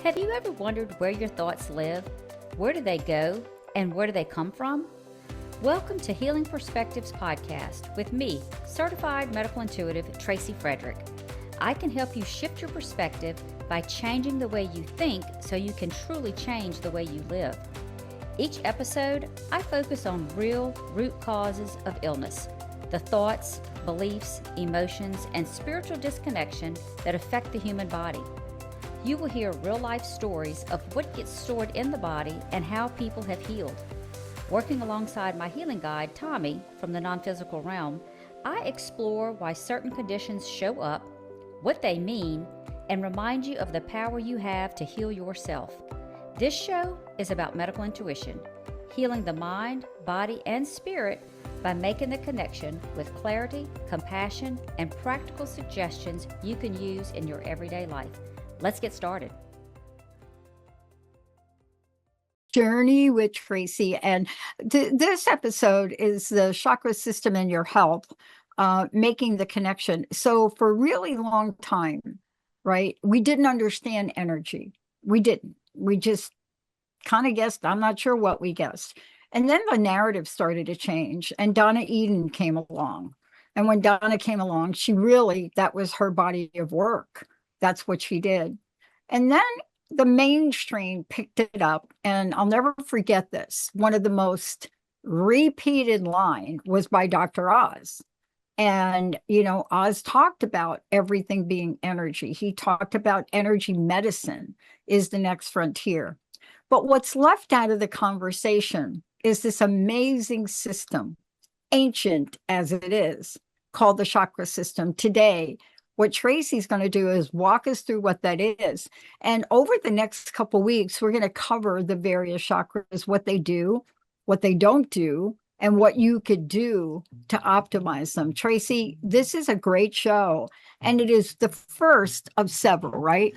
Have you ever wondered where your thoughts live? Where do they go? And where do they come from? Welcome to Healing Perspectives Podcast with me, Certified Medical Intuitive Tracy Frederick. I can help you shift your perspective by changing the way you think so you can truly change the way you live. Each episode, I focus on real root causes of illness, the thoughts, beliefs, emotions, and spiritual disconnection that affect the human body. You will hear real-life stories of what gets stored in the body and how people have healed. Working alongside my healing guide, Tommy, from the non-physical realm, I explore why certain conditions show up, what they mean, and remind you of the power you have to heal yourself. This show is about medical intuition, healing the mind, body, and spirit by making the connection with clarity, compassion, and practical suggestions you can use in your everyday life. Let's get started. Journey with Tracy, and this episode is the chakra system in your health, making the connection. So for a really long time, right, we didn't understand energy. We didn't. We just kind of guessed. I'm not sure what we guessed. And then the narrative started to change, and Donna Eden came along. And when Donna came along, that was her body of work. That's what she did. And then the mainstream picked it up, and I'll never forget this. One of the most repeated line was by Dr. Oz. And, Oz talked about everything being energy. He talked about energy medicine is the next frontier. But what's left out of the conversation is this amazing system, ancient as it is, called the chakra system. Today, what Tracy's going to do is walk us through what that is. And over the next couple of weeks, we're going to cover the various chakras, what they do, what they don't do, and what you could do to optimize them. Tracy, this is a great show, and it is the first of several, right?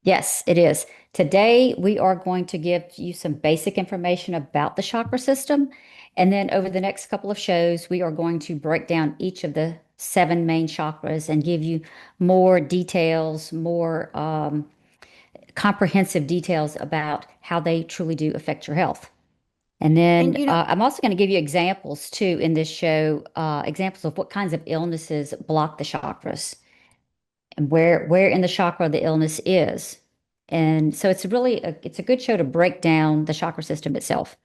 Yes, it is. Today, we are going to give you some basic information about the chakra system. And then over the next couple of shows, we are going to break down each of the 7 main chakras and give you more details, more comprehensive details about how they truly do affect your health. And then I'm also going to give you examples too in this show, examples of what kinds of illnesses block the chakras and where in the chakra the illness is. And so it's it's a good show to break down the chakra system itself.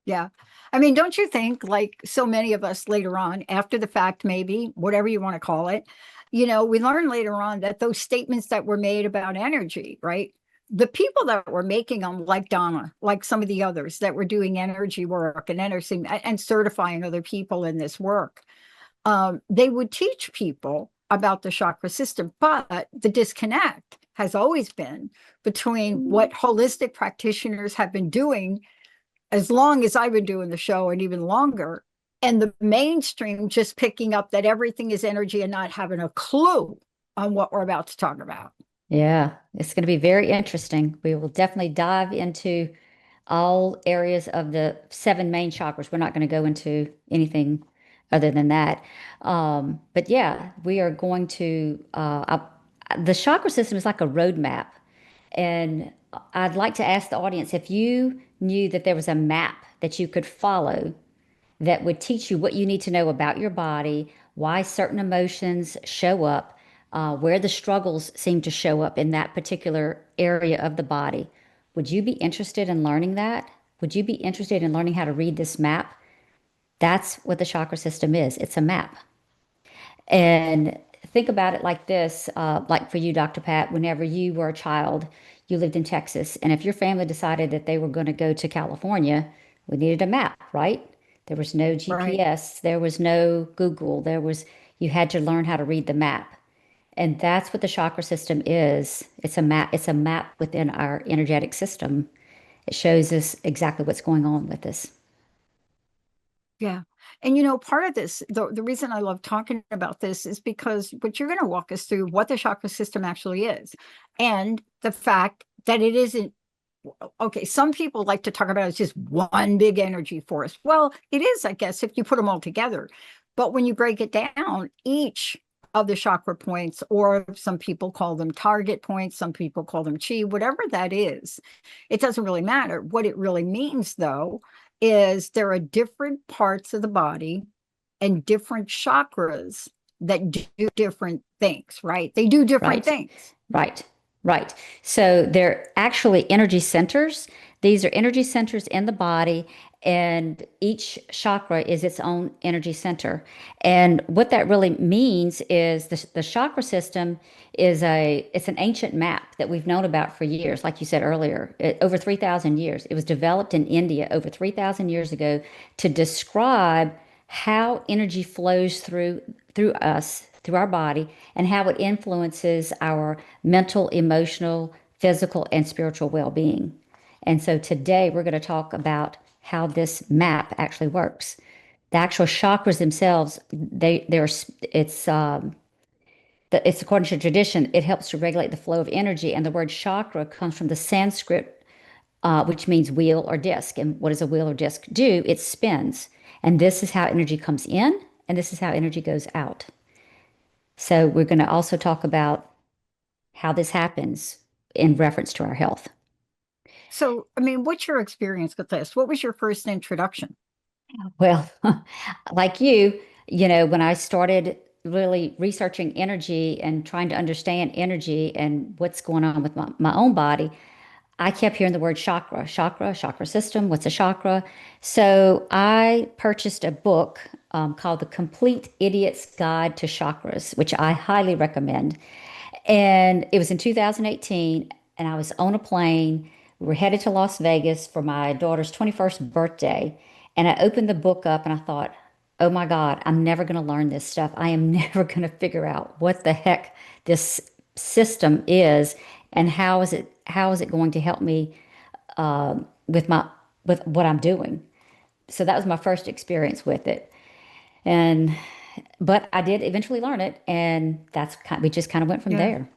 Yeah. I mean, don't you think, like so many of us later on, after the fact, maybe, whatever you want to call it, we learn later on that those statements that were made about energy, right? The people that were making them, like Donna, like some of the others that were doing energy work and energy and certifying other people in this work, they would teach people about the chakra system. But the disconnect has always been between what holistic practitioners have been doing as long as I've been doing the show and even longer, and the mainstream just picking up that everything is energy and not having a clue on what we're about to talk about. Yeah, it's going to be very interesting. We will definitely dive into all areas of the 7 main chakras. We're not going to go into anything other than that. But yeah, we are going to, the chakra system is like a roadmap. And I'd like to ask the audience if you knew that there was a map that you could follow that would teach you what you need to know about your body, why certain emotions show up, where the struggles seem to show up in that particular area of the body. Would you be interested in learning that? Would you be interested in learning how to read this map? That's what the chakra system is. It's a map. And think about it like this, like for you, Dr. Pat, whenever you were a child, you lived in Texas. And if your family decided that they were going to go to California, we needed a map, right? There was no GPS, right. There was no Google, you had to learn how to read the map. And that's what the chakra system is. It's a map within our energetic system. It shows us exactly what's going on with us. Yeah. And, part of this, the reason I love talking about this is because what you're going to walk us through what the chakra system actually is. And the fact that it isn't, okay, some people like to talk about it as just one big energy force. Well, it is, I guess, if you put them all together. But when you break it down, each of the chakra points, or some people call them target points, some people call them chi, whatever that is. It doesn't really matter. What it really means, though, is there are different parts of the body and different chakras that do different things, right? They do different Right. things. Right. Right. So they're actually energy centers. These are energy centers in the body, and each chakra is its own energy center. And what that really means is the chakra system is it's an ancient map that we've known about for years. Like you said earlier, over 3,000 years. It was developed in India over 3,000 years ago to describe how energy flows through us, through our body, and how it influences our mental, emotional, physical, and spiritual well-being. And so today we're going to talk about how this map actually works. The actual chakras themselves, it's according to tradition, it helps to regulate the flow of energy. And the word chakra comes from the Sanskrit, which means wheel or disc. And what does a wheel or disc do? It spins. And this is how energy comes in, and this is how energy goes out. So we're going to also talk about how this happens in reference to our health. So, I mean, what's your experience with this? What was your first introduction? Well, like you, when I started really researching energy and trying to understand energy and what's going on with my own body, I kept hearing the word chakra, chakra, chakra system. What's a chakra? So I purchased a book called The Complete Idiot's Guide to Chakras, which I highly recommend. And it was in 2018, and I was on a plane. We were headed to Las Vegas for my daughter's 21st birthday. And I opened the book up and I thought, oh my God, I'm never going to learn this stuff. I am never going to figure out what the heck this system is and how is it going to help me with what I'm doing. So that was my first experience with it. And but I did eventually learn it, and we just kind of went from Yeah. there.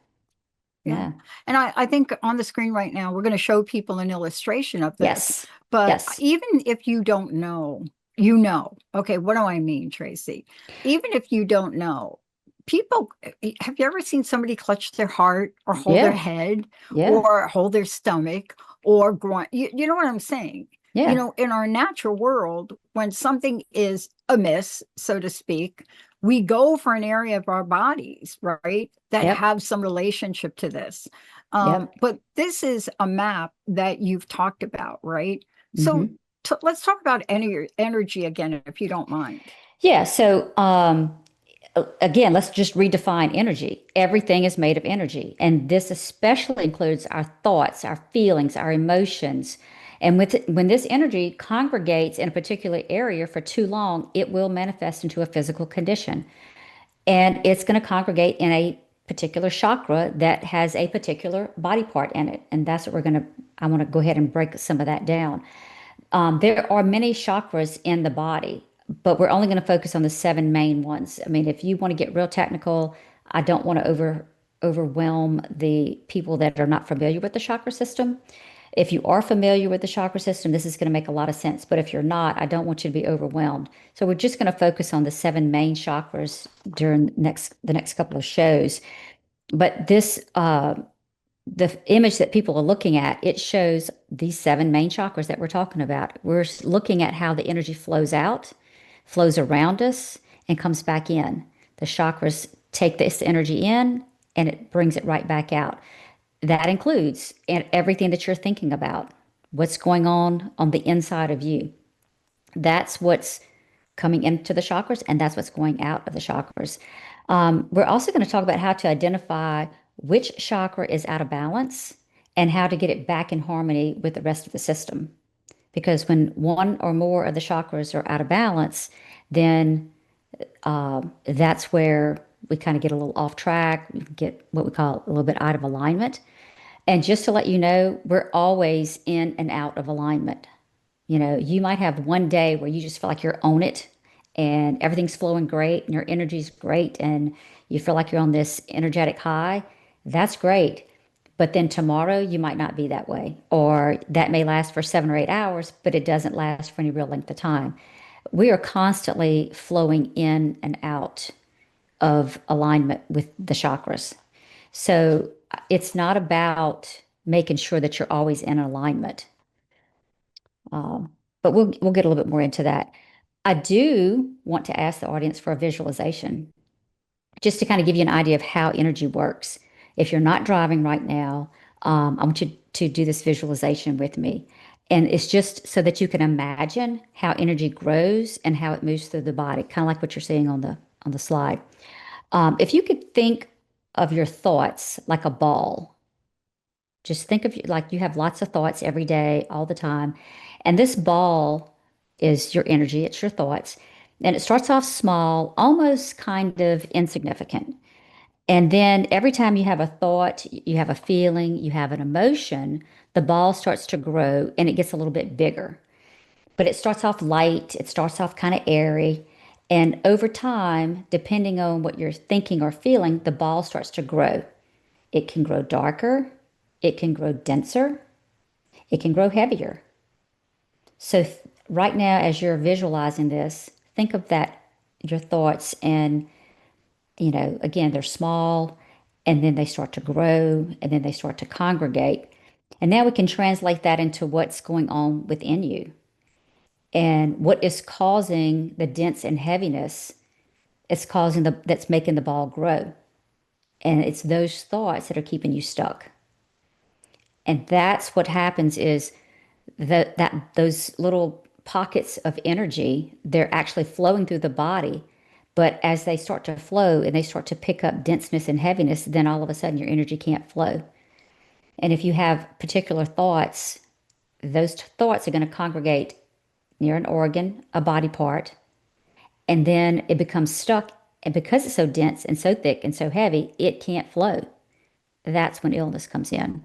Yeah. Yeah. And I think on the screen right now, we're going to show people an illustration of this. Yes. But Yes. even if you don't know, you know. Okay, what do I mean, Tracy? Even if you don't know, people, have you ever seen somebody clutch their heart or hold their Yeah. head Yeah. or hold their stomach or grunt? You know what I'm saying? You Yeah. know, in our natural world, when something is amiss, so to speak, we go for an area of our bodies, right, that Yep. have some relationship to this. Yep. But this is a map that you've talked about, right? So Hmm. let's talk about energy again, if you don't mind. Yeah. So again, let's just redefine energy. Everything is made of energy, and this especially includes our thoughts, our feelings, our emotions. And when this energy congregates in a particular area for too long, it will manifest into a physical condition. And it's going to congregate in a particular chakra that has a particular body part in it. And that's what I want to go ahead and break some of that down. There are many chakras in the body, but we're only going to focus on the seven main ones. I mean, if you want to get real technical, I don't want to overwhelm the people that are not familiar with the chakra system. If you are familiar with the chakra system, this is going to make a lot of sense. But if you're not, I don't want you to be overwhelmed. So we're just going to focus on the seven main chakras during the next couple of shows. But the image that people are looking at, it shows these seven main chakras that we're talking about. We're looking at how the energy flows out, flows around us, and comes back in. The chakras take this energy in and it brings it right back out. That includes everything that you're thinking about, what's going on the inside of you. That's what's coming into the chakras, and that's what's going out of the chakras. We're also going to talk about how to identify which chakra is out of balance and how to get it back in harmony with the rest of the system. Because when one or more of the chakras are out of balance, then that's where we kind of get a little off track, we get what we call a little bit out of alignment. And just to let you know, we're always in and out of alignment. You might have one day where you just feel like you're on it and everything's flowing great and your energy's great and you feel like you're on this energetic high. That's great. But then tomorrow you might not be that way. Or that may last for 7 or 8 hours, but it doesn't last for any real length of time. We are constantly flowing in and out of alignment with the chakras. So it's not about making sure that you're always in alignment. But we'll get a little bit more into that. I do want to ask the audience for a visualization, just to kind of give you an idea of how energy works. If you're not driving right now, I want you to do this visualization with me. And it's just so that you can imagine how energy grows and how it moves through the body, kind of like what you're seeing on the slide. If you could think of your thoughts like a ball, just think of like you have lots of thoughts every day, all the time. And this ball is your energy, it's your thoughts. And it starts off small, almost kind of insignificant. And then every time you have a thought, you have a feeling, you have an emotion, the ball starts to grow and it gets a little bit bigger. But it starts off light, it starts off kind of airy. And over time, depending on what you're thinking or feeling, the ball starts to grow. It can grow darker, it can grow denser, it can grow heavier. So, right now, as you're visualizing this, think of that, your thoughts, and again, they're small and then they start to grow and then they start to congregate. And now we can translate that into what's going on within you and what is causing the dense and heaviness. It's causing that's making the ball grow. And it's those thoughts that are keeping you stuck. And that's what happens is that those little pockets of energy, they're actually flowing through the body. But as they start to flow and they start to pick up denseness and heaviness, then all of a sudden your energy can't flow. And if you have particular thoughts, those thoughts are going to congregate near an organ, a body part, and then it becomes stuck. And because it's so dense and so thick and so heavy, it can't flow. That's when illness comes in.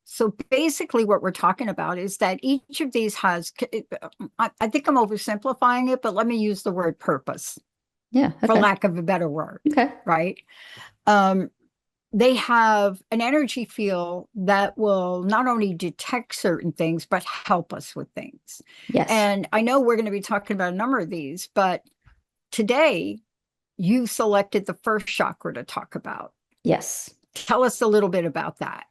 So basically, what we're talking about is that each of these has, I think I'm oversimplifying it, but let me use the word purpose, Yeah. for Okay. lack of a better word, Okay. right? Um, they have an energy field that will not only detect certain things, but help us with things. Yes. And I know we're going to be talking about a number of these, but today you selected the first chakra to talk about. Yes. Tell us a little bit about that.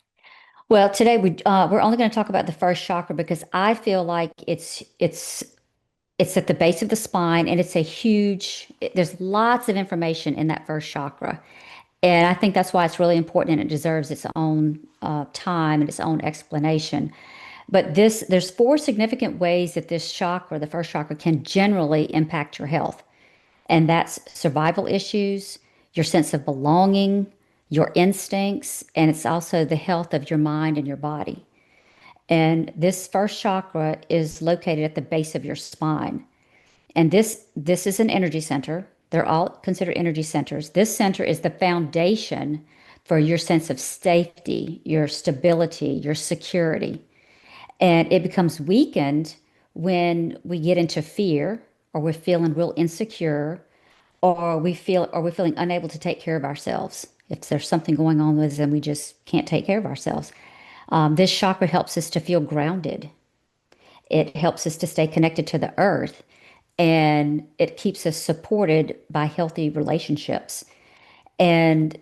Well, today we're only going to talk about the first chakra because I feel like it's at the base of the spine and it's a huge. There's lots of information in that first chakra, and I think that's why it's really important and it deserves its own time and its own explanation. But there's four significant ways that this chakra, the first chakra, can generally impact your health. And that's survival issues, your sense of belonging, your instincts, and it's also the health of your mind and your body. And this first chakra is located at the base of your spine. And this is an energy center. They're all considered energy centers. This center is the foundation for your sense of safety, your stability, your security. And it becomes weakened when we get into fear or we're feeling real insecure or we're feeling unable to take care of ourselves. If there's something going on with us and we just can't take care of ourselves. This chakra helps us to feel grounded. It helps us to stay connected to the earth and it keeps us supported by healthy relationships. And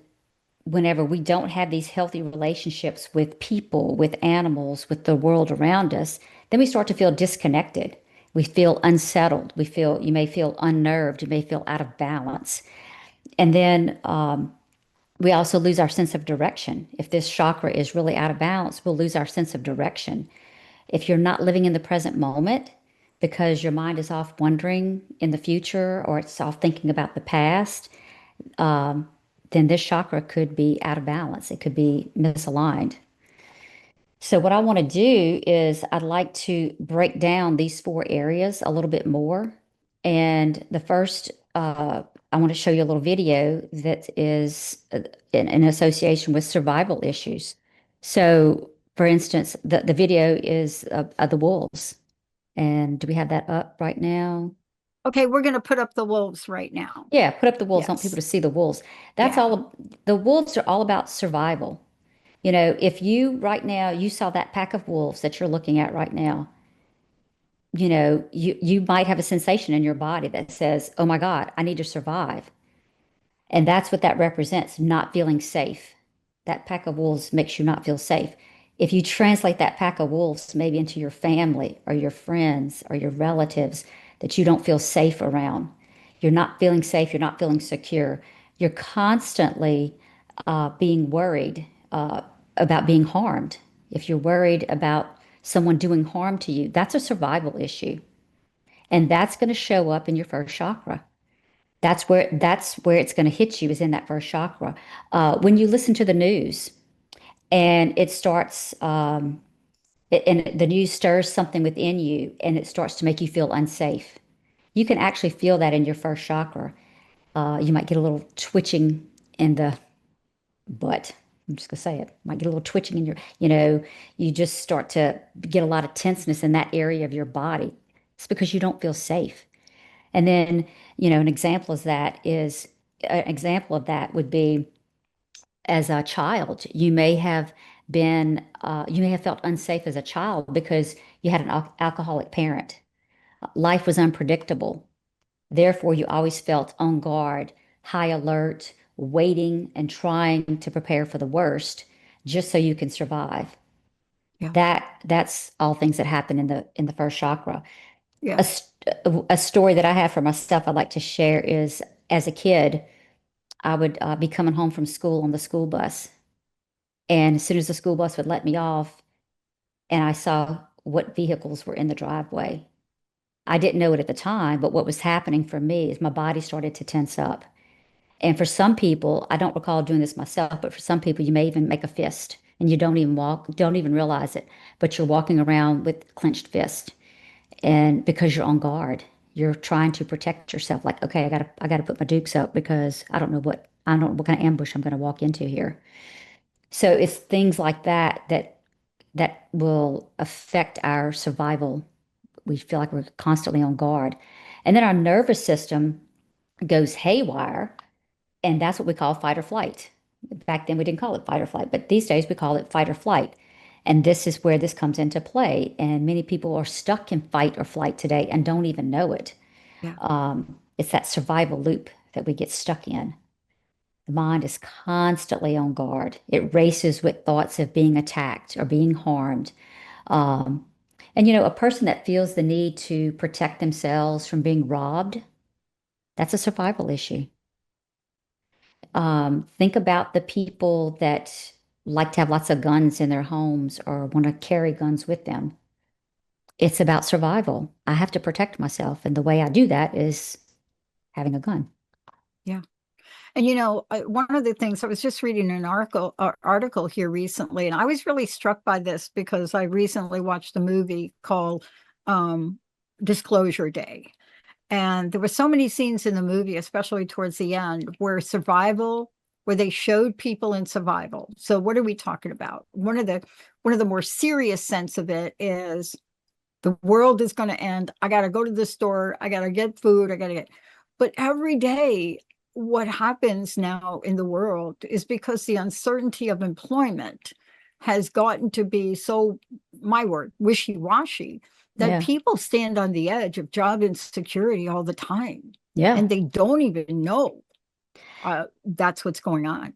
whenever we don't have these healthy relationships with people, with animals, with the world around us, then we start to feel disconnected. We feel unsettled. You may feel unnerved. You may feel out of balance. And then we also lose our sense of direction. If this chakra is really out of balance, we'll lose our sense of direction. If you're not living in the present moment because your mind is off wondering in the future or it's off thinking about the past, then this chakra could be out of balance. It could be misaligned. So, what I want to do is, I'd like to break down these four areas a little bit more. And the first, I want to show you a little video that is in association with survival issues. So, for instance, the video is of the wolves. And do we have that up right now? Okay, we're going to put up the wolves right now. Yeah, put up the wolves. I want people Yes. to see the wolves. That's Yeah. all. The wolves are all about survival. If you right now you saw that pack of wolves that you're looking at right now, you might have a sensation in your body that says, "Oh my God, I need to survive." And that's what that represents, not feeling safe. That pack of wolves makes you not feel safe. If you translate that pack of wolves maybe into your family or your friends or your relatives that you don't feel safe around, you're not feeling safe, you're not feeling secure, you're constantly being worried about being harmed. If you're worried about someone doing harm to you, that's a survival issue. And that's going to show up in your first chakra. That's where it's going to hit you is in that first chakra. When you listen to the news and it starts, and the news stirs something within you and it starts to make you feel unsafe. You can actually feel that in your first chakra. You might get a little twitching in the butt. I'm just gonna say it. Might get a little twitching in you just start to get a lot of tenseness in that area of your body. It's because you don't feel safe. And then, an example of that would be as a child, you may have felt unsafe as a child because you had an alcoholic parent. Life was unpredictable. Therefore, you always felt on guard, high alert, waiting and trying to prepare for the worst just so you can survive. Yeah. That's all things that happen in the first chakra. Yeah. A, a story that I have for myself I'd like to share is as a kid, I would be coming home from school on the school bus. And as soon as the school bus would let me off and I saw what vehicles were in the driveway, I didn't know it at the time, but what was happening for me is my body started to tense up. And for some people, I don't recall doing this myself, but for some people, you may even make a fist and you don't even realize it, but you're walking around with clenched fist. And because you're on guard, you're trying to protect yourself. Like, okay, I gotta put my dukes up because I don't know what kind of ambush I'm going to walk into here. So it's things like that will affect our survival. We feel like we're constantly on guard. And then our nervous system goes haywire, and that's what we call fight or flight. Back then we didn't call it fight or flight, but these days we call it fight or flight. And this is where this comes into play. And many people are stuck in fight or flight today and don't even know it. Yeah. It's that survival loop that we get stuck in. The mind is constantly on guard. It races with thoughts of being attacked or being harmed. Um, and a person that feels the need to protect themselves from being robbed, that's a survival issue. Think about the people that like to have lots of guns in their homes or want to carry guns with them. It's about survival. I have to protect myself, and the way I do that is having a gun. Yeah. And one of the things I was just reading an article here recently, and I was really struck by this because I recently watched a movie called um, Disclosure Day. And there were so many scenes in the movie, especially towards the end, where they showed people in survival. So what are we talking about? One of the more serious sense of it is the world is going to end. I got to go to the store. I got to get food. But every day, what happens now in the world is because the uncertainty of employment has gotten to be so, my word, wishy-washy, that Yeah. people stand on the edge of job insecurity all the time. Yeah. And they don't even know that's what's going on.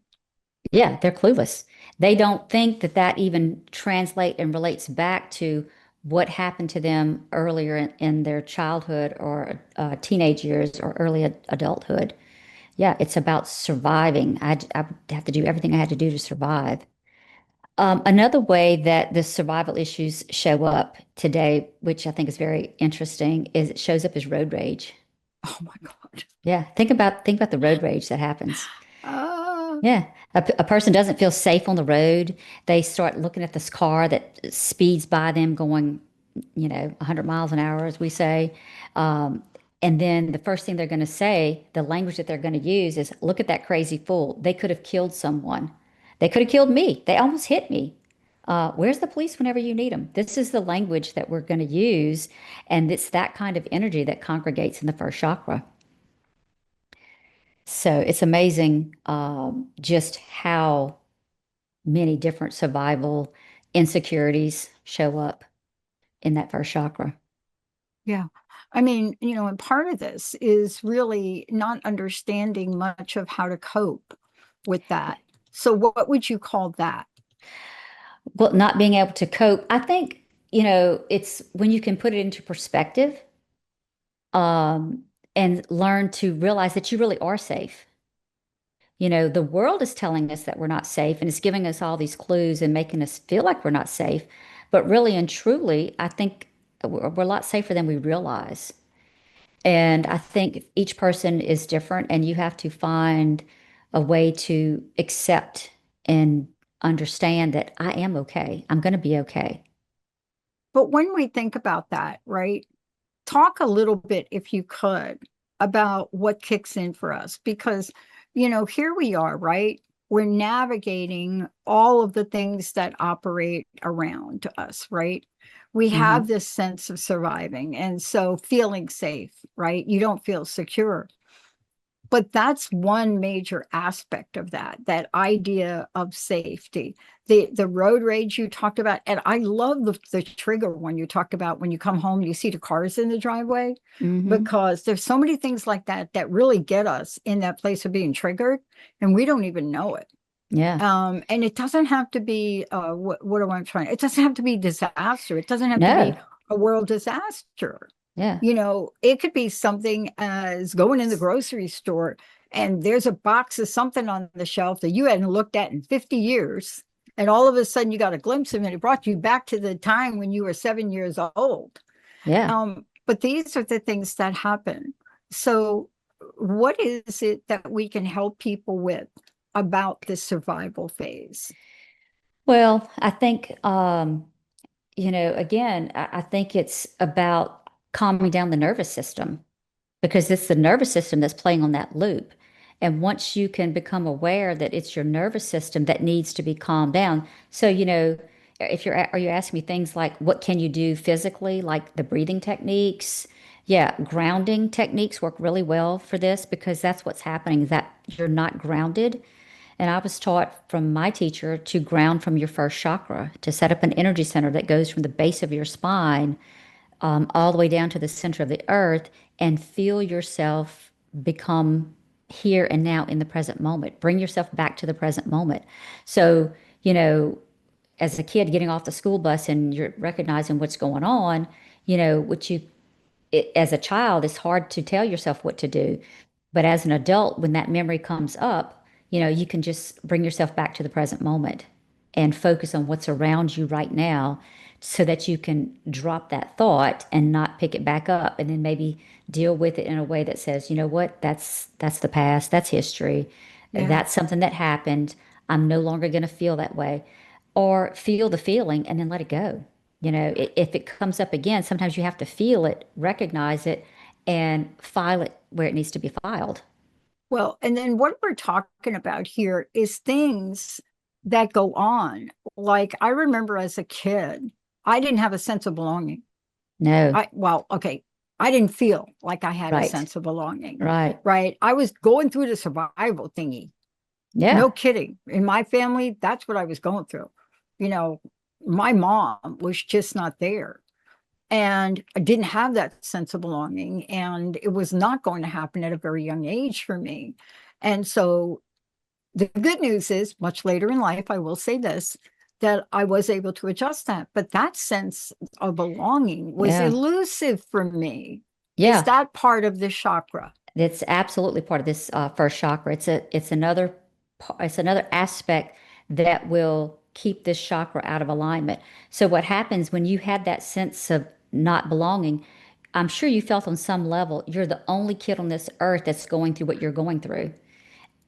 Yeah. They're clueless. They don't think that that even translate and relates back to what happened to them earlier in their childhood or teenage years or early adulthood. Yeah, it's about surviving. I would have to do everything I had to do to survive. Another way that the survival issues show up today, which I think is very interesting, is it shows up as road rage. Oh my God. Yeah, think about the road rage that happens. Uh, Yeah, a person doesn't feel safe on the road. They start looking at this car that speeds by them going, 100 miles an hour, as we say. Um, and then the first thing they're going to say, the language that they're going to use is, look at that crazy fool. They could have killed someone. They could have killed me. They almost hit me. Where's the police whenever you need them? This is the language that we're going to use. And it's that kind of energy that congregates in the first chakra. So it's amazing just how many different survival insecurities show up in that first chakra. yeah. I mean, and part of this is really not understanding much of how to cope with that. So what would you call that? Well, not being able to cope, I think, it's when you can put it into perspective, um, and learn to realize that you really are safe. The world is telling us that we're not safe and it's giving us all these clues and making us feel like we're not safe. But really and truly, I think we're a lot safer than we realize. And I think each person is different, and you have to find a way to accept and understand that I am okay. I'm going to be okay. But when we think about that, right? Talk a little bit, if you could, about what kicks in for us, because, here we are, right? We're navigating all of the things that operate around us, right? We have Hmm. this sense of surviving. And so feeling safe, right? You don't feel secure. But that's one major aspect of that idea of safety. The road rage you talked about, and I love the trigger one you talked about when you come home, you see the cars in the driveway, Hmm. because there's so many things like that that really get us in that place of being triggered, and we don't even know it. Yeah. And it doesn't have to be what am I trying? It doesn't have to be disaster. It doesn't have to be No. a world disaster. Yeah. It could be something as going in the grocery store and there's a box of something on the shelf that you hadn't looked at in 50 years. And all of a sudden you got a glimpse of it. It brought you back to the time when you were 7 years old. Yeah. But these are the things that happen. So, what is it that we can help people with about the survival phase? Well, I think, again, I think it's about calming down the nervous system, because it's the nervous system that's playing on that loop. And once you can become aware that it's your nervous system that needs to be calmed down. So, if are you asking me things like what can you do physically, like the breathing techniques? Yeah, grounding techniques work really well for this, because that's what's happening, is that you're not grounded. And I was taught from my teacher to ground from your first chakra, to set up an energy center that goes from the base of your spine, all the way down to the center of the earth, and feel yourself become here and now in the present moment. Bring yourself back to the present moment. So, you know, as a kid getting off the school bus and you're recognizing what's going on, what you, as a child, it's hard to tell yourself what to do. But as an adult, when that memory comes up, you can just bring yourself back to the present moment and focus on what's around you right now, so that you can drop that thought and not pick it back up, and then maybe deal with it in a way that says, you know what, that's the past, that's history, Yeah. that's something that happened. I'm no longer going to feel that way, or feel the feeling and then let it go. If it comes up again, sometimes you have to feel it, recognize it, and file it where it needs to be filed. Well, and then what we're talking about here is things that go on. Like I remember as a kid, I didn't have a sense of belonging. No. Okay, I didn't feel like I had a Right. sense of belonging, Right. right? I was going through the survival thingy. Yeah. No kidding. In my family, that's what I was going through. You know, my mom was just not there. And I didn't have that sense of belonging. And it was not going to happen at a very young age for me. And so the good news is, much later in life, I will say this, that I was able to adjust that. But that sense of belonging was Yeah. elusive for me. Is Yeah. that part of the chakra? It's absolutely part of this first chakra. It's another aspect that will keep this chakra out of alignment. So what happens when you have that sense of not belonging? I'm sure you felt on some level you're the only kid on this earth that's going through what you're going through.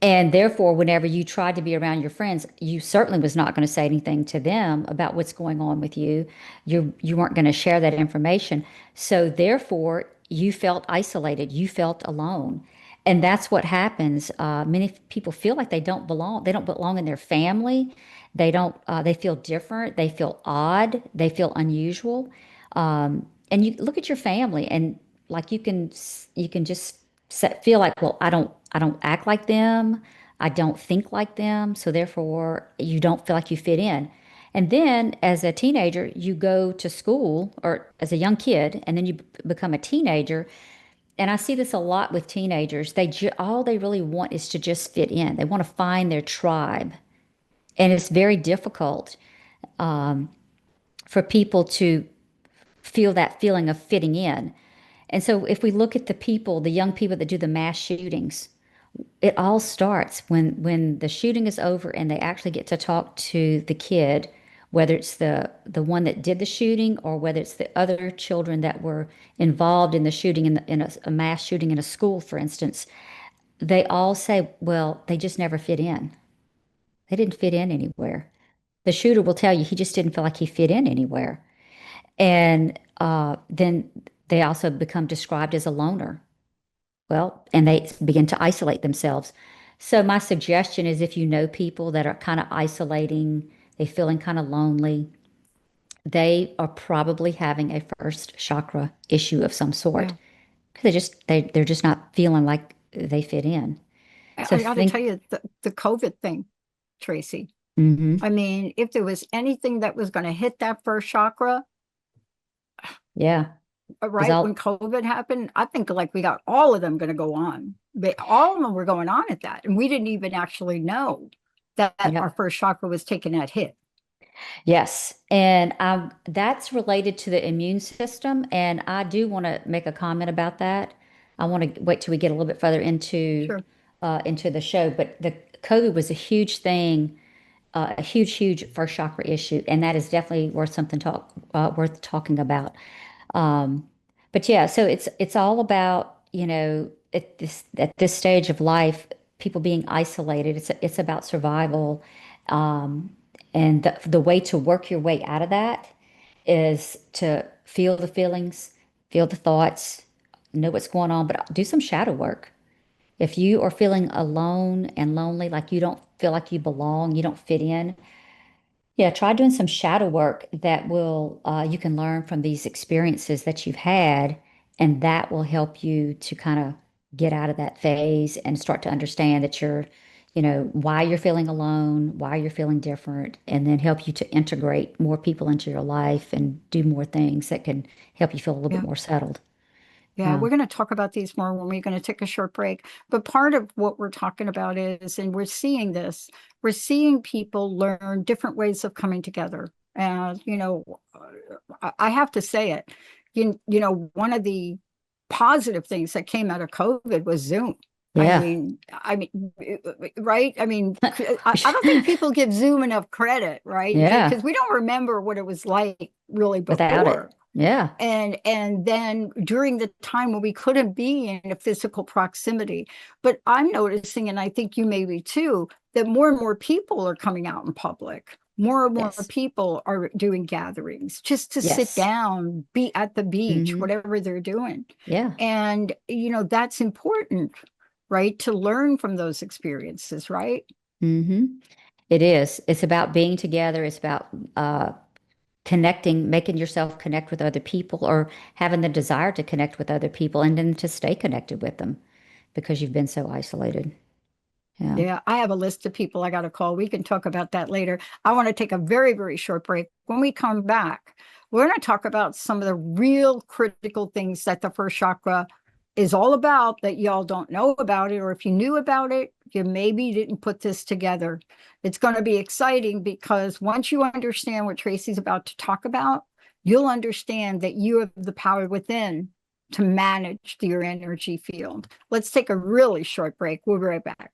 And therefore, whenever you tried to be around your friends, you certainly was not going to say anything to them about what's going on with you. You weren't going to share that information. So therefore, you felt isolated. You felt alone. And that's what happens. Many people feel like they don't belong. They don't belong in their family. They don't. They feel different. They feel odd. They feel unusual. And you look at your family, and like you can just feel like, well, I don't act like them. I don't think like them. So therefore, you don't feel like you fit in. And then as a teenager, you go to school or as a young kid, and then you become a teenager. And I see this a lot with teenagers. All they really want is to just fit in. They want to find their tribe. And it's very difficult for people to feel that feeling of fitting in. And so if we look at the young people that do the mass shootings, it all starts when the shooting is over and they actually get to talk to the kid, whether it's the one that did the shooting or whether it's the other children that were involved in the shooting in a mass shooting in a school, for instance. They all say, well, they just never fit in. They didn't fit in anywhere. The shooter will tell you he just didn't feel like he fit in anywhere. And then they also become described as a loner. Well, and they begin to isolate themselves. So my suggestion is if you know people that are kind of isolating, they feeling kind of lonely, they are probably having a first chakra issue of some sort. Yeah. They're just not feeling like they fit in. So I got to tell think, you, the COVID thing, Tracy. hmm I mean, if there was anything that was going to hit that first chakra, yeah, because right when COVID happened, I think like we got all of them going to go on. All of them were going on at that. And we didn't even actually know that yeah. our first chakra was taking that hit. Yes, and that's related to the immune system, and I do want to make a comment about that. I want to wait till we get a little bit further Sure. into the show, but the COVID was a huge thing, a huge first chakra issue, and that is definitely worth talking about. But yeah, so it's all about, at this stage of life, people being isolated. It's about survival, and the way to work your way out of that is to feel the feelings, feel the thoughts, know what's going on, but do some shadow work. If you are feeling alone and lonely, like you don't feel like you belong, you don't fit in, yeah, try doing some shadow work that will, you can learn from these experiences that you've had, and that will help you to kind of get out of that phase and start to understand that why you're feeling alone, why you're feeling different, and then help you to integrate more people into your life and do more things that can help you feel a little bit Yeah. more settled. Yeah, Yeah. we're going to talk about these more when we're going to take a short break. But part of what we're talking about is, and we're seeing this, we're seeing people learn different ways of coming together. And, I have to say it, one of the positive things that came out of COVID was Zoom. Yeah. Right? I mean, I don't think people give Zoom enough credit, right? Yeah. Because we don't remember what it was like really Without it. before. Yeah. And then during the time when we couldn't be in a physical proximity. But I'm noticing, and I think you may be too, that more and more people are coming out in public. More and more Yes. people are doing gatherings just to sit Yes. down, be at the beach, hmm whatever they're doing. Yeah. And, that's important, right? To learn from those experiences, right? hmm It is. It's about being together. It's about connecting, making yourself connect with other people or having the desire to connect with other people and then to stay connected with them because you've been so isolated. Yeah. Yeah, I have a list of people I got to call. We can talk about that later. I want to take a very, very short break. When we come back, we're going to talk about some of the real critical things that the first chakra is all about that y'all don't know about it, or if you knew about it, you maybe didn't put this together. It's going to be exciting because once you understand what Tracy's about to talk about, you'll understand that you have the power within to manage your energy field. Let's take a really short break. We'll be right back.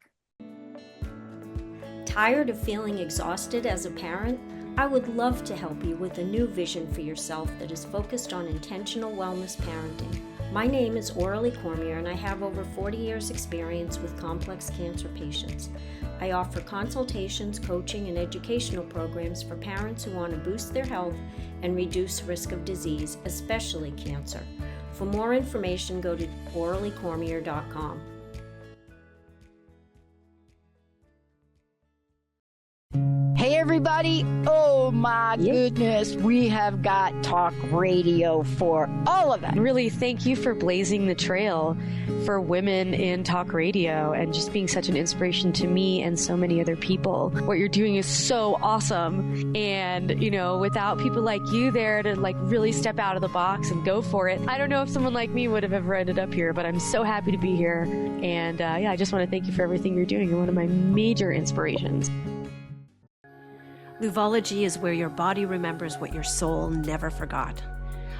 Tired of feeling exhausted as a parent? I would love to help you with a new vision for yourself that is focused on intentional wellness parenting. My name is Aurelie Cormier, and I have over 40 years' experience with complex cancer patients. I offer consultations, coaching, and educational programs for parents who want to boost their health and reduce risk of disease, especially cancer. For more information, go to aureliecormier.com. Hey Hey, everybody. Oh, my goodness. We have got talk radio for all of that. Really, thank you for blazing the trail for women in talk radio and just being such an inspiration to me and so many other people. What you're doing is so awesome. And, you know, without people like you there to like really step out of the box and go for it, I don't know if someone like me would have ever ended up here, but I'm so happy to be here. And yeah, I just want to thank you for everything you're doing. You're one of my major inspirations. Luvology is where your body remembers what your soul never forgot.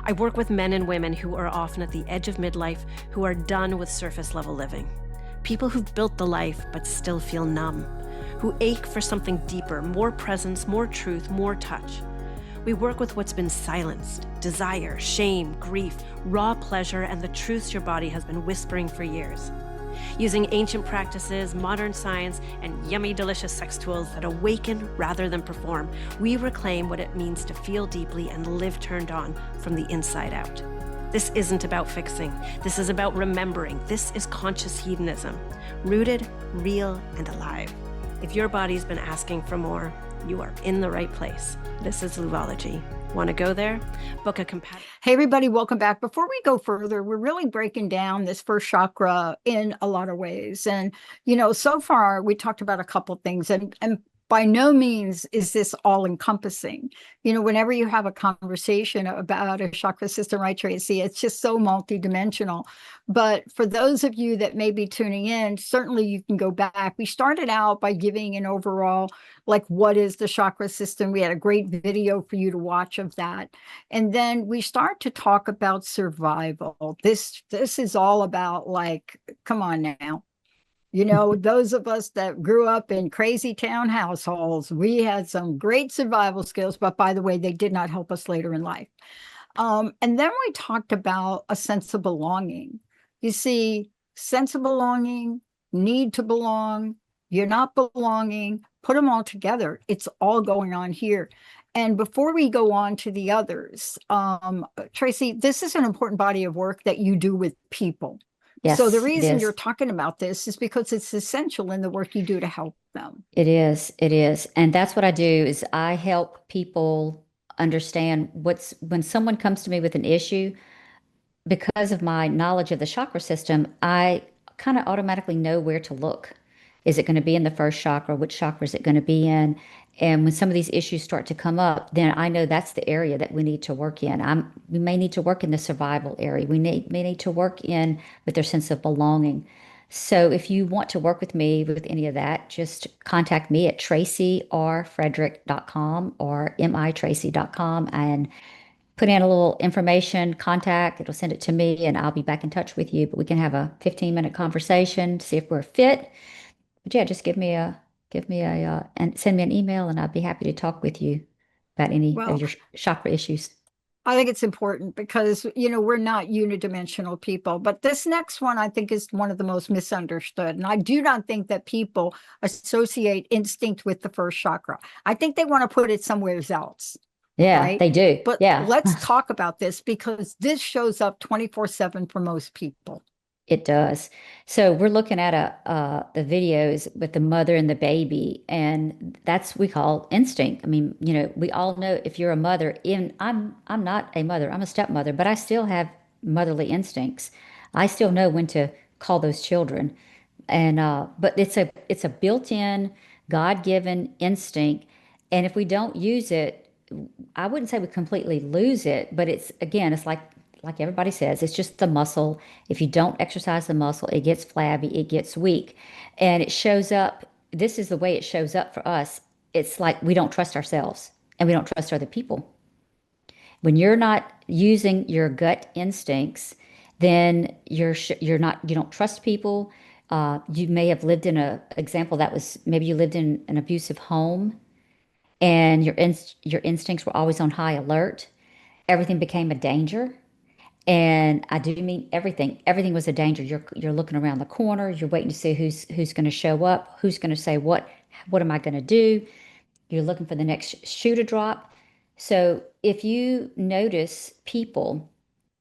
I work with men and women who are often at the edge of midlife, who are done with surface level living. People who've built the life but still feel numb, who ache for something deeper, more presence, more truth, more touch. We work with what's been silenced: desire, shame, grief, raw pleasure, and the truths your body has been whispering for years. Using ancient practices, modern science, and yummy, delicious sex tools that awaken rather than perform, we reclaim what it means to feel deeply and live turned on from the inside out. This isn't about fixing. This is about remembering. This is conscious hedonism, rooted, real, and alive. If your body's been asking for more, you are in the right place. This is Luvology. Want to go there? Book a compatible. Hey, everybody, welcome back. Before we go further, we're really breaking down this first chakra in a lot of ways. And, you know, so far we talked about a couple things, and by no means is this all encompassing. You know, whenever you have a conversation about a chakra system, right, Tracy, it's just so multidimensional. But for those of you that may be tuning in, certainly you can go back. We started out by giving an overall, like, what is the chakra system? We had a great video for you to watch of that. And then we start to talk about survival. This is all about, like, come on now. You know, those of us that grew up in crazy town households, we had some great survival skills, but by the way, they did not help us later in life. And then we talked about a sense of belonging. You see, sense of belonging, need to belong, you're not belonging, put them all together. It's all going on here. And before we go on to the others, Tracy, this is an important body of work that you do with people. Yes, so the it reason is. you're talking about this is because it's essential in the work you do to help them. It is. It is. And that's what I do is I help people understand when someone comes to me with an issue, because of my knowledge of the chakra system, I kind of automatically know where to look. Is it going to be in the first chakra? Which chakra is it going to be in? And when some of these issues start to come up, then I know that's the area that we need to work in. We may need to work in the survival area. May need to work in with their sense of belonging. So if you want to work with me with any of that, just contact me at tracyorfrederick.com or mitracy.com and put in a little information, contact. It'll send it to me and I'll be back in touch with you. But we can have a 15-minute conversation, see if we're fit. But yeah, just give me a and send me an email, and I'd be happy to talk with you about any of your chakra issues. I think it's important because, you know, we're not unidimensional people, but this next one I think is one of the most misunderstood. And I do not think that people associate instinct with the first chakra. I think they want to put it somewhere else. Yeah, right? they do. But yeah. Let's talk about this because this shows up 24/7 for most people. It does. So we're looking at the videos with the mother and the baby, and that's we call instinct. I mean, you know, we all know if you're a mother, I'm not a mother, I'm a stepmother, but I still have motherly instincts. I still know when to call those children. And but it's a built-in, God-given instinct. And if we don't use it, I wouldn't say we completely lose it, but it's like everybody says, it's just the muscle. If you don't exercise the muscle, it gets flabby, it gets weak. And it shows up, this is the way it shows up for us. It's like we don't trust ourselves and we don't trust other people. When you're not using your gut instincts, then you don't trust people. You may have lived in maybe you lived in an abusive home and your instincts were always on high alert. Everything became a danger. And I do mean everything. Everything was a danger. You're looking around the corner. You're waiting to see who's going to show up. Who's going to say what? What am I going to do? You're looking for the next shoe to drop. So if you notice people,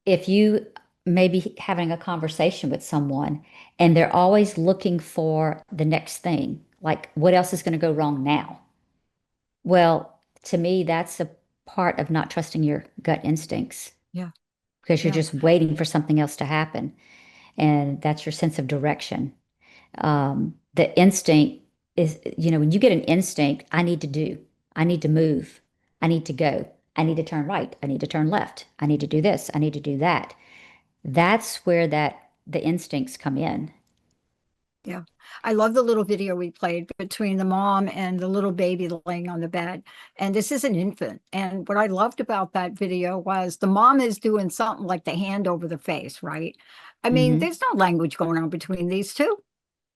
if you may be having a conversation with someone, and they're always looking for the next thing, like what else is going to go wrong now? Well, to me, that's a part of not trusting your gut instincts Yeah. because you're Yeah. just waiting for something else to happen. And that's your sense of direction. The instinct is, when you get an instinct, I need to do, I need to move, I need to go, I need to turn right, I need to turn left, I need to do this, I need to do that. That's where the instincts come in. Yeah. I love the little video we played between the mom and the little baby laying on the bed. And this is an infant. And what I loved about that video was the mom is doing something like the hand over the face, right? I mean, Hmm. there's no language going on between these two.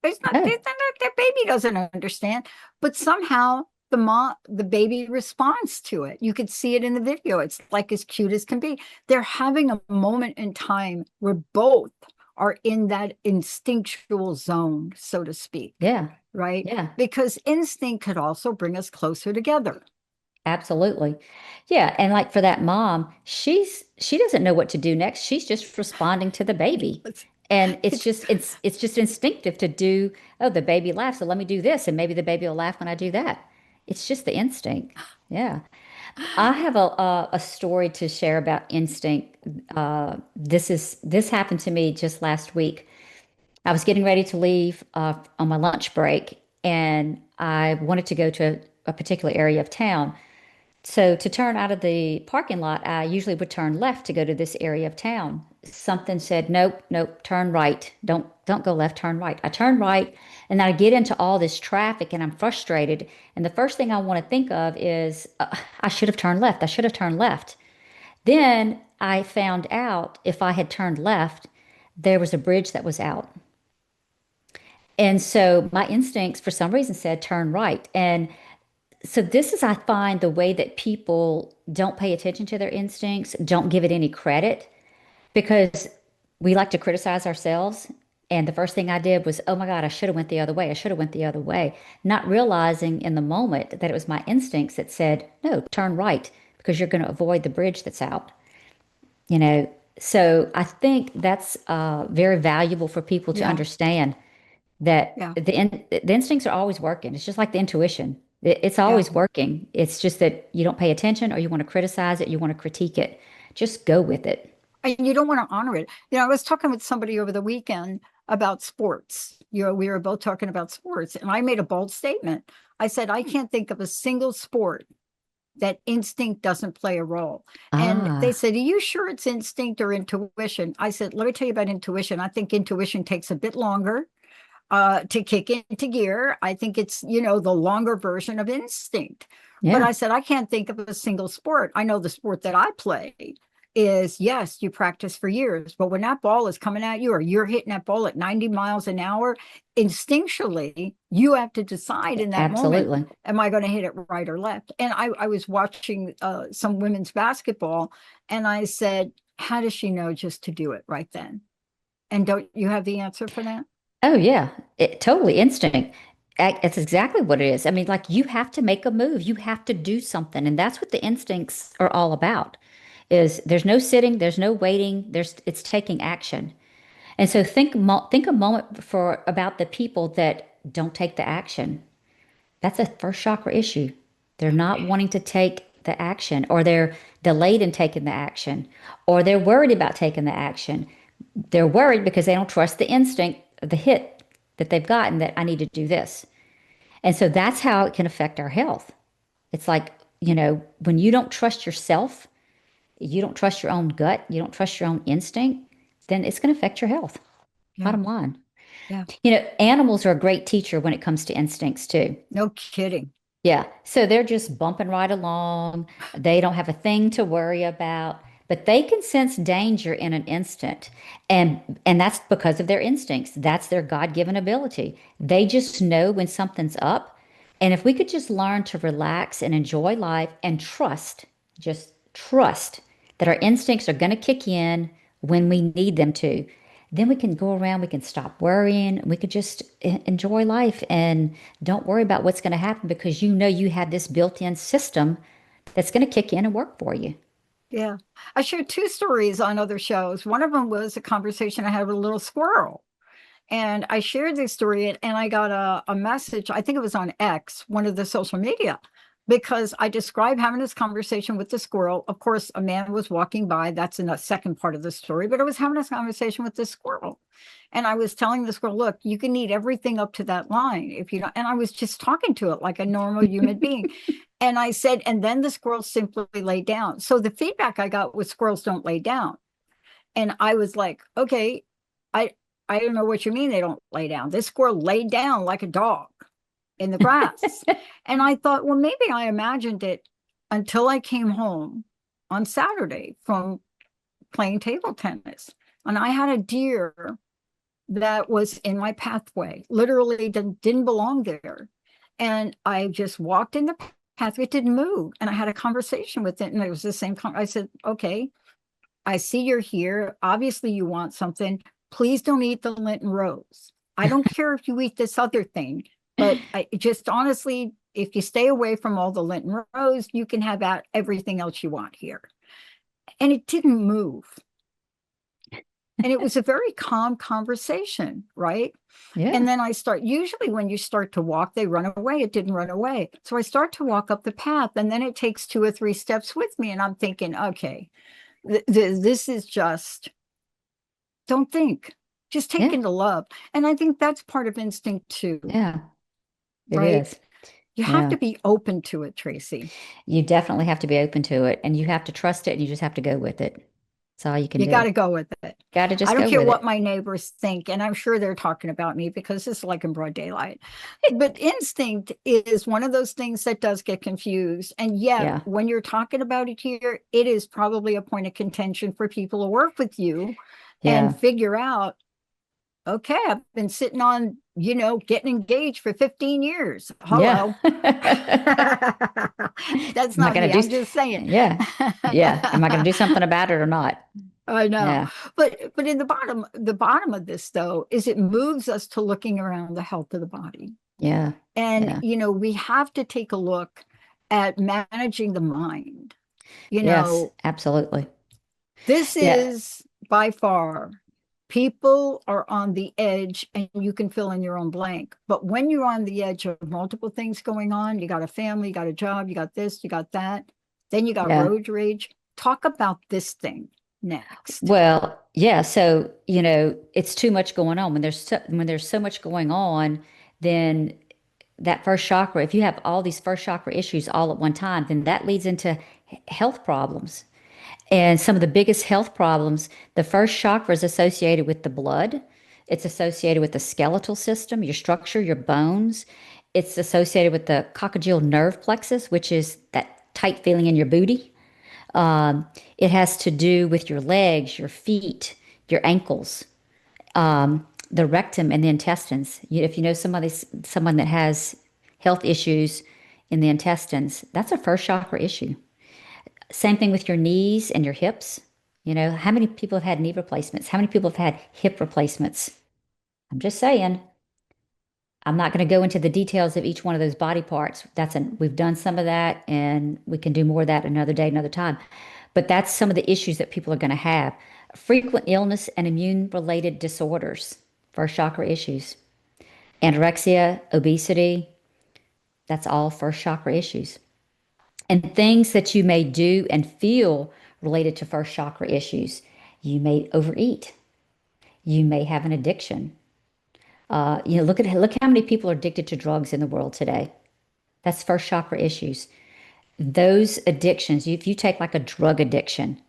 No, Their baby doesn't understand, but somehow the baby responds to it. You could see it in the video. It's like as cute as can be. They're having a moment in time where both are in that instinctual zone, so to speak, yeah, right? yeah, Because instinct could also bring us closer together. absolutely. Yeah, and like for that mom, she doesn't know what to do next. She's just responding to the baby. It's, And it's it's just it's just instinctive to do, oh, the baby laughs, so let me do this, and maybe the baby will laugh when I do that. It's just the instinct. Yeah. I have a story to share about instinct. This happened to me just last week. I was getting ready to leave on my lunch break, and I wanted to go to a particular area of town. So to turn out of the parking lot, I usually would turn left to go to this area of town. Something said, nope, nope, turn right. Don't go left, turn right. I turn right, and I get into all this traffic and I'm frustrated. And the first thing I want to think of is, I should have turned left. I should have turned left. Then I found out if I had turned left, there was a bridge that was out. And so my instincts for some reason said turn right. And so this is, I find, the way that people don't pay attention to their instincts, don't give it any credit, because we like to criticize ourselves. And the first thing I did was, oh my God, I should have went the other way. I should have went the other way, not realizing in the moment that it was my instincts that said, no, turn right because you're going to avoid the bridge that's out. You know, so I think that's very valuable for people to yeah, understand that yeah, the instincts are always working. It's just like the intuition. It's yeah. always working. It's just that you don't pay attention or you want to criticize it, you want to critique it. Just go with it. And you don't want to honor it. I was talking with somebody over the weekend about sports. We were both talking about sports, and I made a bold statement. I said, I can't think of a single sport that instinct doesn't play a role. And they Ah, said, are you sure it's instinct or intuition? I said, let me tell you about intuition. I think intuition takes a bit longer to kick into gear. I think it's, the longer version of instinct. But yeah, I said, I can't think of a single sport. I know the sport that I play is, yes, you practice for years, but when that ball is coming at you or you're hitting that ball at 90 miles an hour, instinctually, you have to decide in that moment, absolutely. am I going to hit it right or left? And I was watching some women's basketball, and I said, how does she know just to do it right then? And don't you have the answer for that? Oh yeah, totally instinct. It's exactly what it is. I mean, like you have to make a move. You have to do something, and that's what the instincts are all about. Is there's no sitting, there's no waiting, it's taking action. And so think a moment for about the people that don't take the action. That's a first chakra issue. They're not wanting to take the action, or they're delayed in taking the action, or they're worried about taking the action. They're worried because they don't trust the instinct, the hit that they've gotten that I need to do this. And so that's how it can affect our health. It's like, when you don't trust yourself, you don't trust your own gut, you don't trust your own instinct, then it's going to affect your health. Yeah, Bottom line. yeah, Animals are a great teacher when it comes to instincts too. no kidding. Yeah. So they're just bumping right along. They don't have a thing to worry about, but they can sense danger in an instant. And that's because of their instincts. That's their God-given ability. They just know when something's up. And if we could just learn to relax and enjoy life and just trust that our instincts are going to kick in when we need them to, then we can go around, we can stop worrying, we could just enjoy life and don't worry about what's going to happen because you have this built-in system that's going to kick in and work for you. Yeah. I shared two stories on other shows. One of them was a conversation I had with a little squirrel. And I shared this story, and I got a message, I think it was on X, one of the social media. because I described having this conversation with the squirrel. Of course, a man was walking by. That's in the second part of the story, but I was having this conversation with the squirrel. And I was telling the squirrel, look, you can eat everything up to that line if you don't. And I was just talking to it like a normal human being. And I said, and then the squirrel simply lay down. So the feedback I got was squirrels don't lay down. And I was like, okay, I I don't know what you mean they don't lay down. This squirrel laid down like a dog in the grass. And I thought, well, maybe I imagined it until I came home on Saturday from playing table tennis. And I had a deer that was in my pathway, literally didn't belong there. And I just walked in the pathway, it didn't move. And I had a conversation with it. And it was the same. I said, okay, I see you're here. Obviously, you want something. Please don't eat the Linton Rose. I don't care if you eat this other thing, but I just honestly, if you stay away from all the Linton Rose, you can have everything else you want here. And it didn't move. And it was a very calm conversation, right? Yeah. And then usually when you start to walk, they run away. It didn't run away. So I start to walk up the path, and then it takes 2 or 3 steps with me. And I'm thinking, okay, this is just, don't think, just take Yeah. into love. And I think that's part of instinct too, Yeah, it right? is. You have Yeah. to be open to it, Tracy. You definitely have to be open to it, and you have to trust it, and you just have to go with it. That's all you can You do. got to go with it. Got to I just don't go care with what it. my neighbors think, and I'm sure they're talking about me because it's like in broad daylight. But instinct is one of those things that does get confused. And yet, Yeah. when you're talking about it here, it is probably a point of contention for people to work with you Yeah. and figure out, okay, I've been sitting on, getting engaged for 15 years. Yeah. Hello. That's Am I not going me. to I'm do? just saying. Yeah. Yeah. Am I going to do something about it or not? I know. Yeah. But in the bottom of this though is it moves us to looking around the health of the body. Yeah. And Yeah. we have to take a look at managing the mind. Yes. Absolutely. This Yeah. is by far, people are on the edge and you can fill in your own blank. But when you're on the edge of multiple things going on, you got a family, you got a job, you got this, you got that, then you got Yeah. road rage. Talk about this thing next. Well, yeah. So, it's too much going on. When there's so much going on, then that first chakra, if you have all these first chakra issues all at one time, then that leads into health problems. And some of the biggest health problems, the first chakra is associated with the blood. It's associated with the skeletal system, your structure, your bones. It's associated with the coccygeal nerve plexus, which is that tight feeling in your booty. It has to do with your legs, your feet, your ankles, the rectum, and the intestines. If you know someone that has health issues in the intestines, that's a first chakra issue. Same thing with your knees and your hips. How many people have had knee replacements? How many people have had hip replacements? I'm just saying. I'm not going to go into the details of each one of those body parts. We've done some of that, and we can do more of that another day, another time. But that's some of the issues that people are going to have. Frequent illness and immune-related disorders, first chakra issues. Anorexia, obesity, that's all first chakra issues. And things that you may do and feel related to first chakra issues. You may overeat. You may have an addiction. Look how many people are addicted to drugs in the world today. That's first chakra issues. Those addictions, if you take like a drug addiction,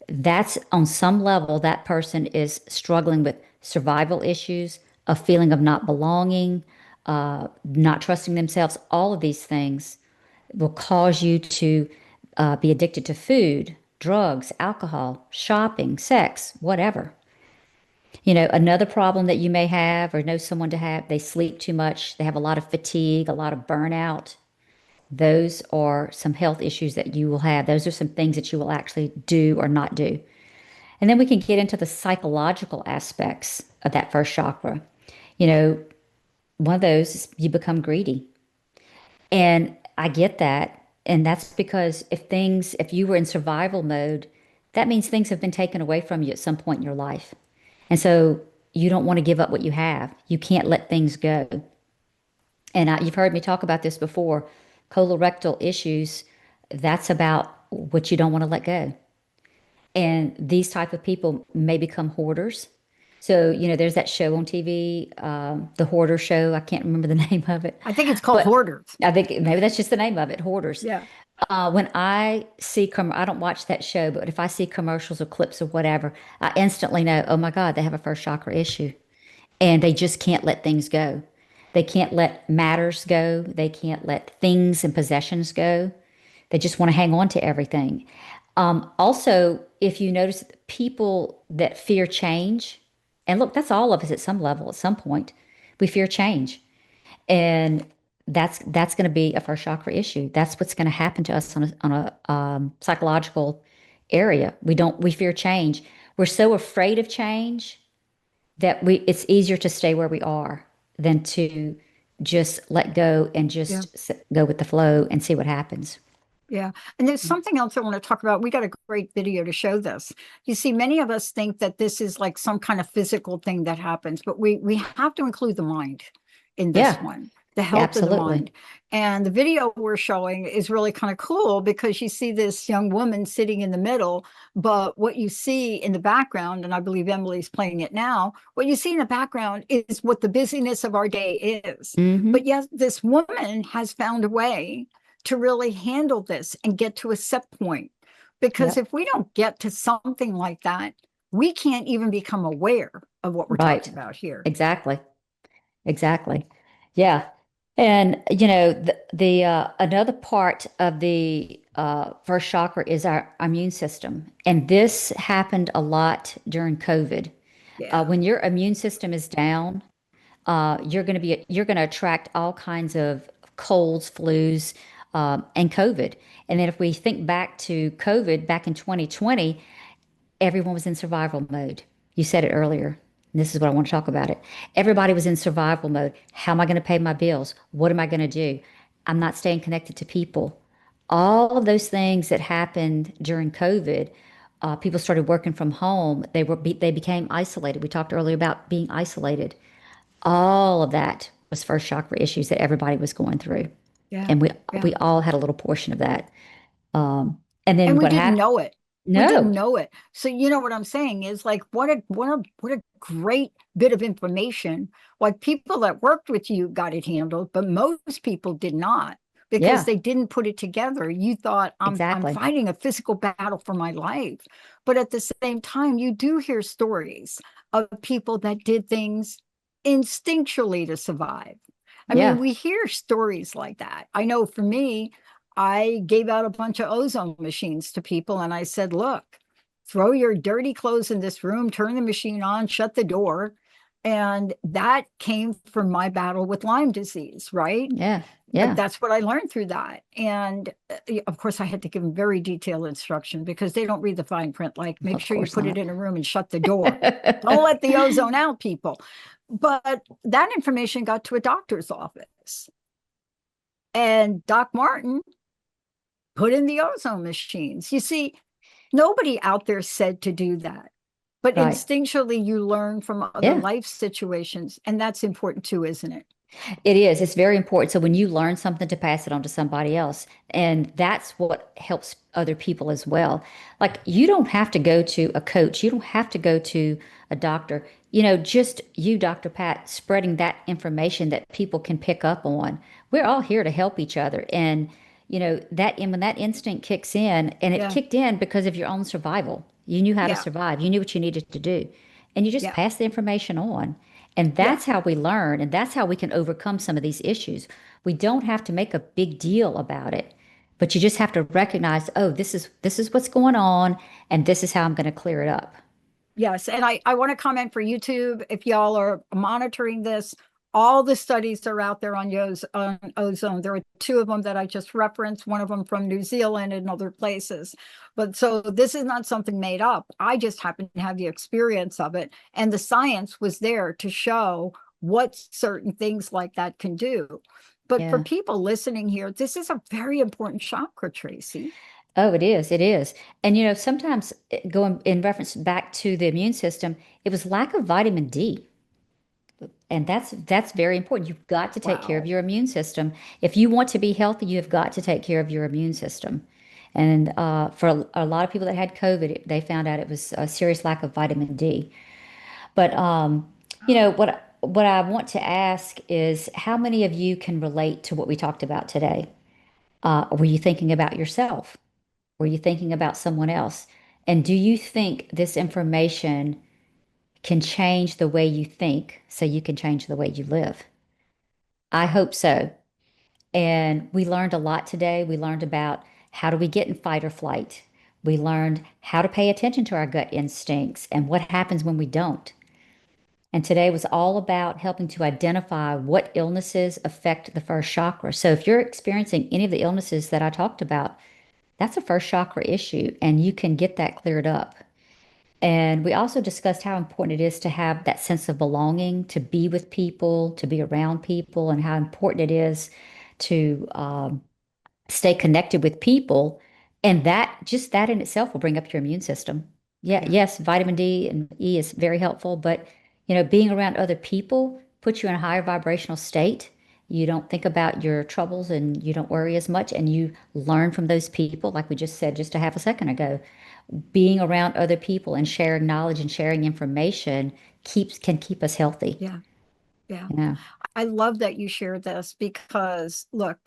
that's on some level that person is struggling with survival issues, a feeling of not belonging, not trusting themselves. All of these things will cause you to be addicted to food, drugs, alcohol, shopping, sex, whatever. Another problem that you may have or know someone to have, they sleep too much, they have a lot of fatigue, a lot of burnout. Those are some health issues that you will have. Those are some things that you will actually do or not do. And then we can get into the psychological aspects of that first chakra. One of those is you become greedy. And I get that. And that's because if you were in survival mode, that means things have been taken away from you at some point in your life. And so you don't want to give up what you have. You can't let things go. And you've heard me talk about this before. colorectal issues, that's about what you don't want to let go. And these type of people may become hoarders. So, there's that show on TV, the Hoarder Show. I can't remember the name of it, I think it's called but hoarders. I think maybe that's just the name of it, Hoarders. Yeah. When I see, I don't watch that show, but if I see commercials or clips or whatever, I instantly know, oh my God, they have a first chakra issue. And they just can't let things go. They can't let matters go. They can't let things and possessions go. They just want to hang on to everything. Also, if you notice people that fear change, and look, that's all of us at some level, at some point, we fear change. And that's going to be a first chakra issue. That's what's going to happen to us on a psychological area. We fear change. We're so afraid of change that it's easier to stay where we are than to just let go and Yeah. just go with the flow and see what happens. Yeah. And there's something else I want to talk about. We got a great video to show this. You see, many of us think that this is like some kind of physical thing that happens, but we have to include the mind in this Yeah, one, the yeah, health of the absolutely. mind. And the video we're showing is really kind of cool because you see this young woman sitting in the middle, but what you see in the background, and I believe Emily's playing it now, what you see in the background is what the busyness of our day is. Hmm. But yes, this woman has found a way to really handle this and get to a set point. Because Yep. if we don't get to something like that, we can't even become aware of what we're Right. talking about here. Exactly. Exactly. Yeah. And the another part of the first chakra is our immune system. And this happened a lot during COVID. Yeah. When your immune system is down, you're going to attract all kinds of colds, flus, and COVID. And then if we think back to COVID back in 2020, everyone was in survival mode. You said it earlier. And this is what I want to talk about it. Everybody was in survival mode. How am I going to pay my bills? What am I going to do? I'm not staying connected to people. All of those things that happened during COVID, people started working from home. They became isolated. We talked earlier about being isolated. All of that was first chakra issues that everybody was going through, Yeah. and we Yeah. we all had a little portion of that. And And then we what didn't happened? know it. We didn't No, know it. So you know what I'm saying is like what a great bit of information. Like people that worked with you got it handled, but most people did not because yeah, they didn't put it together. You thought I'm exactly. fighting a physical battle for my life. But at the same time, you do hear stories of people that did things instinctually to survive. I mean, Yeah, we hear stories like that. I know for me, I gave out a bunch of ozone machines to people and I said, look, throw your dirty clothes in this room, turn the machine on, shut the door. And that came from my battle with Lyme disease, right? yeah, yeah. That's what I learned through that. And of course, I had to give them very detailed instruction because they don't read the fine print, like make Of sure you course put it not. in a room and shut the door. Don't let the ozone out, people. But that information got to a doctor's office. And Doc Martin put in the ozone machines. You see, nobody out there said to do that, but Right. instinctually you learn from other Yeah. life situations, and that's important too, isn't it? It is. It's very important. So when you learn something to pass it on to somebody else, and that's what helps other people as well. Like you don't have to go to a coach. You don't have to go to a doctor. Just you, Dr. Pat, spreading that information that people can pick up on. We're all here to help each other. And when that instinct kicks in, and it Yeah, kicked in because of your own survival. You knew how to yeah, survive. You knew what you needed to do. And you just yeah, pass the information on. And yeah, that's how we learn, and that's how we can overcome some of these issues. We don't have to make a big deal about it, but you just have to recognize, oh, this is what's going on, and this is how I'm going to clear it up. yes. And I want to comment for YouTube if y'all are monitoring this. All the studies are out there on ozone. There are two of them that I just referenced, one of them from New Zealand and other places. But so this is not something made up. I just happen to have the experience of it. And the science was there to show what certain things like that can do. But for Yeah. people listening here, this is a very important chakra, Tracy. Oh, it is. It is. And sometimes going in reference back to the immune system, it was lack of vitamin D. And that's very important. You've got to take care of Wow. your immune system. If you want to be healthy, you have got to take care of your immune system. And for a lot of people that had COVID, they found out it was a serious lack of vitamin D. But what I want to ask is, how many of you can relate to what we talked about today? Were you thinking about yourself? Were you thinking about someone else? And do you think this information can change the way you think so you can change the way you live? I hope so. And we learned a lot today. We learned about how do we get in fight or flight. We learned how to pay attention to our gut instincts and what happens when we don't. And today was all about helping to identify what illnesses affect the first chakra. So if you're experiencing any of the illnesses that I talked about, that's a first chakra issue, and you can get that cleared up. And we also discussed how important it is to have that sense of belonging, to be with people, to be around people, and how important it is to stay connected with people. And that just that in itself will bring up your immune system. Yeah, Yeah. yes, vitamin D and E is very helpful, but being around other people puts you in a higher vibrational state. You don't think about your troubles and you don't worry as much, and you learn from those people, like we just said just a half a second ago. Being around other people and sharing knowledge and sharing information can keep us healthy. Yeah. Yeah. Yeah. I love that you shared this because, look,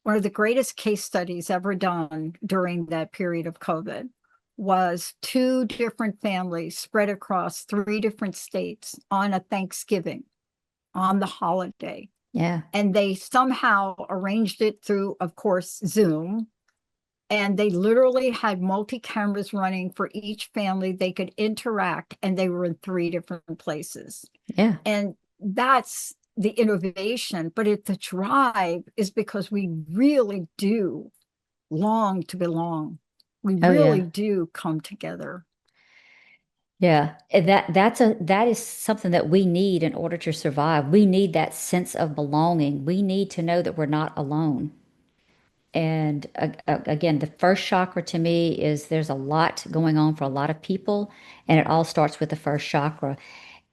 one of the greatest case studies ever done during that period of COVID was two different families spread across three different states on a Thanksgiving, on the holiday. Yeah. And they somehow arranged it through, of course, Zoom. And they literally had multi cameras running for each family. They could interact, and they were in three different places. Yeah. And that's the innovation, but the drive is because we really do long to belong. We Oh really yeah. do come together. Yeah, and that is something that we need in order to survive. We need that sense of belonging. We need to know that we're not alone. And again, the first chakra to me is there's a lot going on for a lot of people, and it all starts with the first chakra.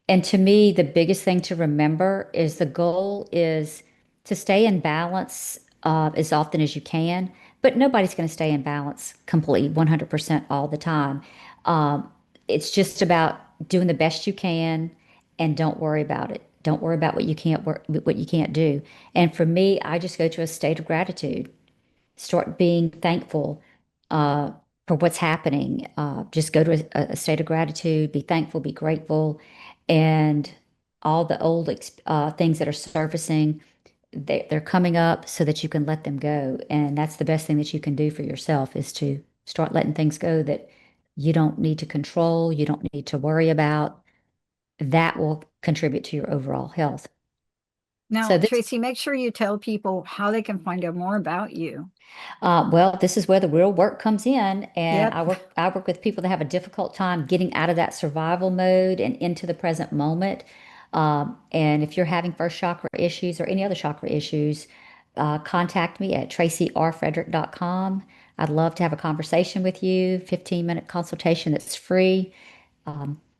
And to me, the biggest thing to remember is the goal is to stay in balance as often as you can, but nobody's going to stay in balance completely 100% all the time. Um, it's just about doing the best you can and don't worry about it. Don't worry about what you can't do. And for me, I just go to a state of gratitude. Start being thankful for what's happening. Just go to a state of gratitude, be thankful, be grateful, and all the old things that are surfacing, they're coming up so that you can let them go. And that's the best thing that you can do for yourself is to start letting things go that you don't need to control, you don't need to worry about. That will contribute to your overall health. So Now, this Tracy, make sure you tell people how they can find out more about you. Well, this is where the real work comes in, and Yep. I work with people that have a difficult time getting out of that survival mode and into the present moment. And if you're having first chakra issues or any other chakra issues, contact me at tracyrfrederick.com. I'd love to have a conversation with you, 15-minute consultation that's free.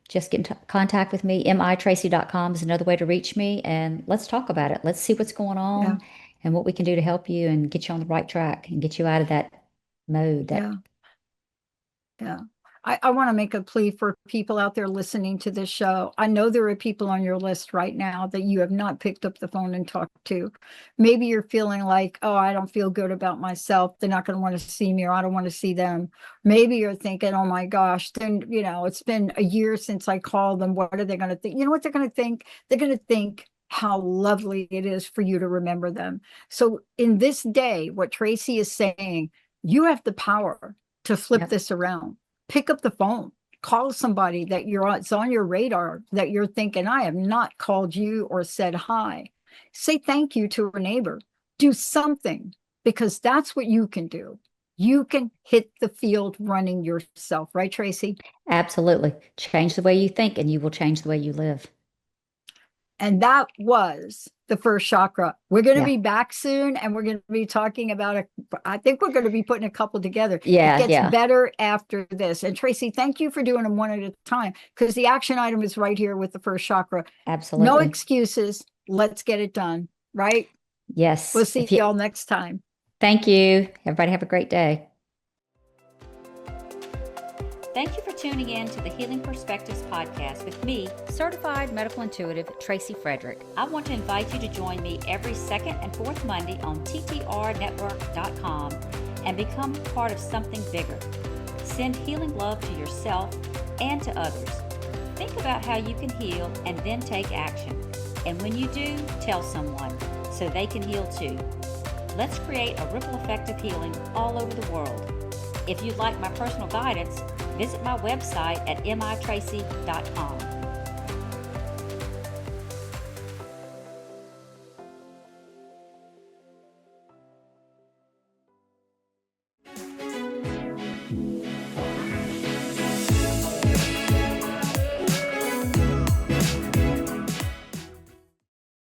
Just get in contact with me. mitracy.com is another way to reach me, and let's talk about it. Let's see what's going Yeah. on and what we can do to help you and get you on the right track and get you out of that mode. Yeah. Yeah. I want to make a plea for people out there listening to this show. I know there are people on your list right now that you have not picked up the phone and talked to. Maybe you're feeling like, oh, I don't feel good about myself. They're not going to want to see me, or I don't want to see them. Maybe you're thinking, oh my gosh, then, it's been a year since I called them. What are they going to think? You know what they're going to think? They're going to think how lovely it is for you to remember them. So in this day, what Tracy is saying, you have the power to flip Yep. this around. Pick up the phone, call somebody that it's on your radar that you're thinking, I have not called you or said hi. Say thank you to a neighbor. Do something, because that's what you can do. You can hit the field running yourself, right, Tracy? Absolutely. Change the way you think and you will change the way you live. And that was the first chakra. We're going to Yeah. be back soon, and we're going to be talking about I think we're going to be putting a couple together. Yeah, It gets yeah. better after this. And Tracy, thank you for doing them one at a time, because the action item is right here with the first chakra. No Absolutely. excuses. Let's get it done. Right? Yes. We'll see y'all next time. Thank you. Everybody have a great day. Thank you for tuning in to the Healing Perspectives podcast with me, certified medical intuitive Tracy Frederick. I want to invite you to join me every second and fourth Monday on ttrnetwork.com and become part of something bigger. Send healing love to yourself and to others. Think about how you can heal and then take action. And when you do, tell someone so they can heal too. Let's create a ripple effect of healing all over the world. If you'd like my personal guidance, visit my website at mitracy.com.